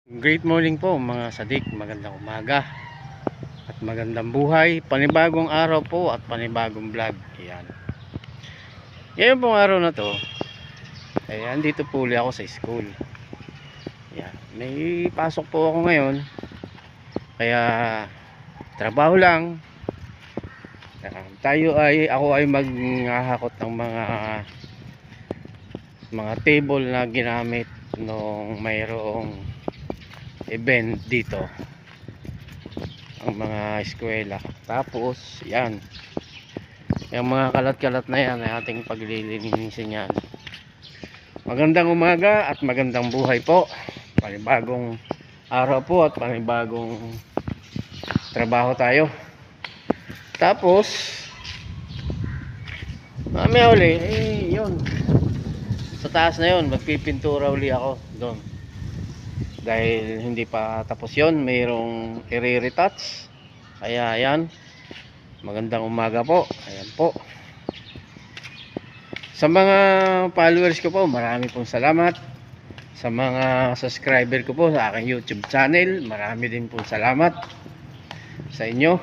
Great morning po mga sadik, magandang umaga at magandang buhay, panibagong araw po at panibagong vlog. Ayan. Ngayon pong araw na to, ayan, dito po ulit ako sa school. Ayan. May pasok po ako ngayon, kaya trabaho lang. Ako ay maghahakot ng mga table na ginamit nung mayroong event dito ang mga eskwela. Tapos yan, yung mga kalat-kalat na yan ay ating paglilinisin yan. Magandang umaga at magandang buhay po, panibagong araw po at panibagong trabaho tayo. Tapos mamaya uli yun, sa taas na yun magpipintura uli ako doon dahil hindi pa tapos yon, mayroong i-retouch. Kaya ayan, magandang umaga po. Ayan po, sa mga followers ko po, marami pong salamat. Sa mga subscriber ko po sa aking YouTube channel, marami din pong salamat sa inyo.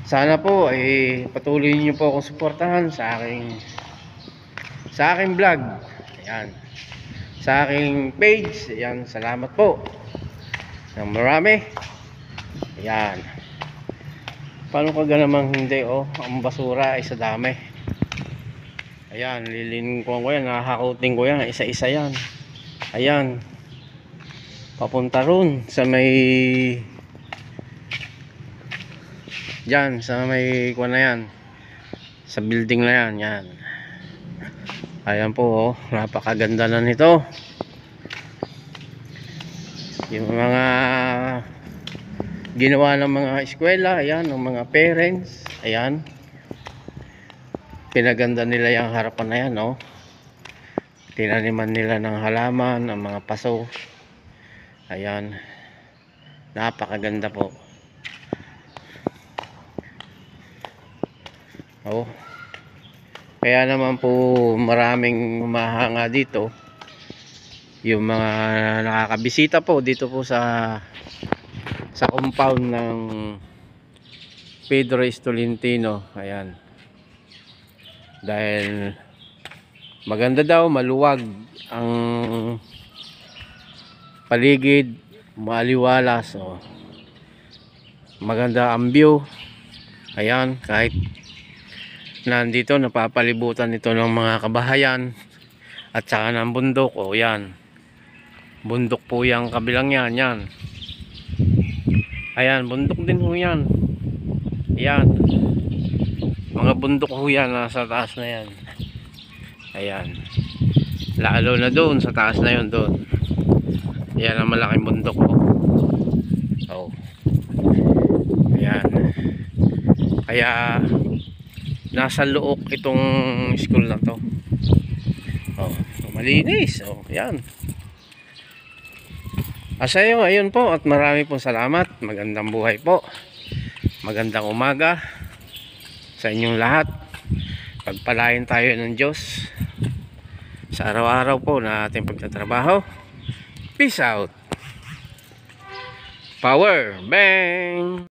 Sana po ay patuloy niyo po akong suportahan sa aking vlog. Ayan, sa aking page. Ayan, salamat po ng marami. Ayan, paano ka namang hindi, oh, ang basura ay sa dami. Ayan, lilinin ko yan, nahahakutin ko yan, isa-isa yan. Ayan, papunta ron sa may dyan, sa may kuha na yan, sa building na yan. Yan, ayan po, oh, napakaganda na nito. Yung mga ginawa ng mga eskwela, ayan, ng mga parents, ayan, pinaganda nila yung harapan na yan, oh. Tinaniman nila ng halaman, ng mga paso. Ayan, napakaganda po. Oh, kaya naman po maraming humahanga dito, yung mga nakakabisita po dito po sa compound ng Pedro S. Tolentino. Ayan, dahil maganda daw, maluwag ang paligid, maliwalas, oh. Maganda ang view. Ayan, kahit nandito napapalibutan ito ng mga kabahayan at saka ng bundok. O yan, bundok po yung kabilang yan, yan. Ayan, bundok din ho yan. Ayan, mga bundok ho yan, nasa taas na yan. Ayan, lalo na doon sa taas na yun, doon. Ayan ang malaking bundok po. Oh, ayan, kaya nasa loob itong school na to. Oh, malinis. Oh, yan. Asayo, ayun po, at marami pong salamat. Magandang buhay po, magandang umaga sa inyong lahat. Pagpalain tayo ng Diyos sa araw-araw po na ating pagtatrabaho. Peace out. Power bang.